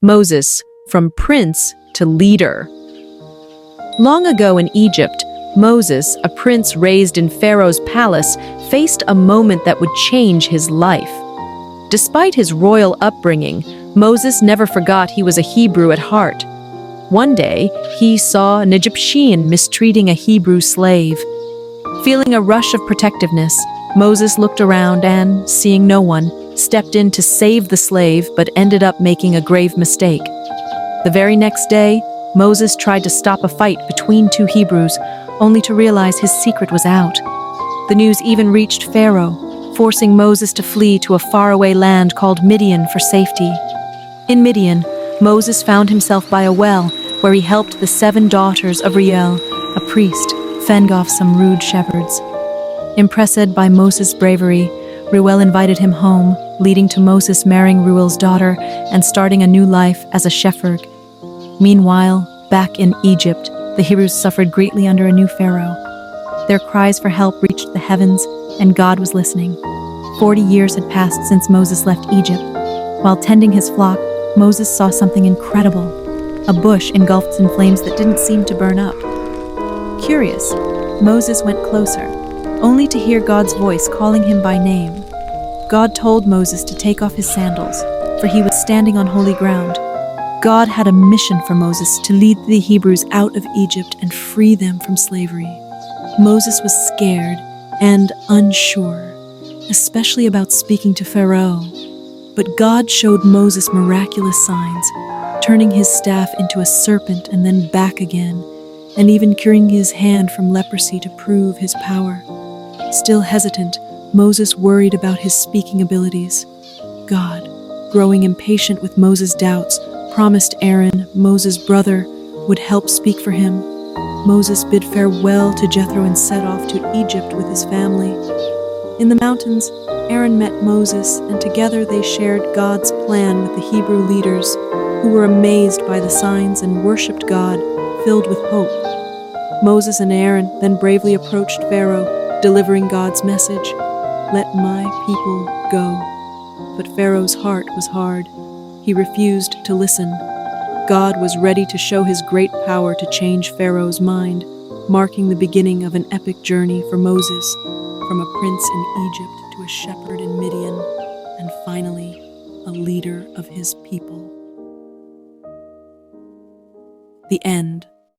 Moses, from prince to leader. Long ago in Egypt, Moses, a prince raised in Pharaoh's palace, faced a moment that would change his life. Despite his royal upbringing, Moses never forgot he was a Hebrew at heart. One day, he saw an Egyptian mistreating a Hebrew slave. Feeling a rush of protectiveness, Moses looked around and, seeing no one, stepped in to save the slave but ended up making a grave mistake. The very next day, Moses tried to stop a fight between two Hebrews, only to realize his secret was out. The news even reached Pharaoh, forcing Moses to flee to a faraway land called Midian for safety. In Midian, Moses found himself by a well, where he helped the 7 daughters of Reuel, a priest, fend off some rude shepherds. Impressed by Moses' bravery, Reuel invited him home, leading to Moses marrying Reuel's daughter and starting a new life as a shepherd. Meanwhile, back in Egypt, the Hebrews suffered greatly under a new pharaoh. Their cries for help reached the heavens, and God was listening. 40 years had passed since Moses left Egypt. While tending his flock, Moses saw something incredible: a bush engulfed in flames that didn't seem to burn up. Curious, Moses went closer, only to hear God's voice calling him by name. God told Moses to take off his sandals, for he was standing on holy ground. God had a mission for Moses to lead the Hebrews out of Egypt and free them from slavery. Moses was scared and unsure, especially about speaking to Pharaoh. But God showed Moses miraculous signs, turning his staff into a serpent and then back again, and even curing his hand from leprosy to prove his power. Still hesitant, Moses worried about his speaking abilities. God, growing impatient with Moses' doubts, promised Aaron, Moses' brother, would help speak for him. Moses bid farewell to Jethro and set off to Egypt with his family. In the mountains, Aaron met Moses, and together they shared God's plan with the Hebrew leaders, who were amazed by the signs and worshipped God, filled with hope. Moses and Aaron then bravely approached Pharaoh, delivering God's message, "Let my people go." But Pharaoh's heart was hard. He refused to listen. God was ready to show his great power to change Pharaoh's mind, marking the beginning of an epic journey for Moses, from a prince in Egypt to a shepherd in Midian, and finally, a leader of his people. The end.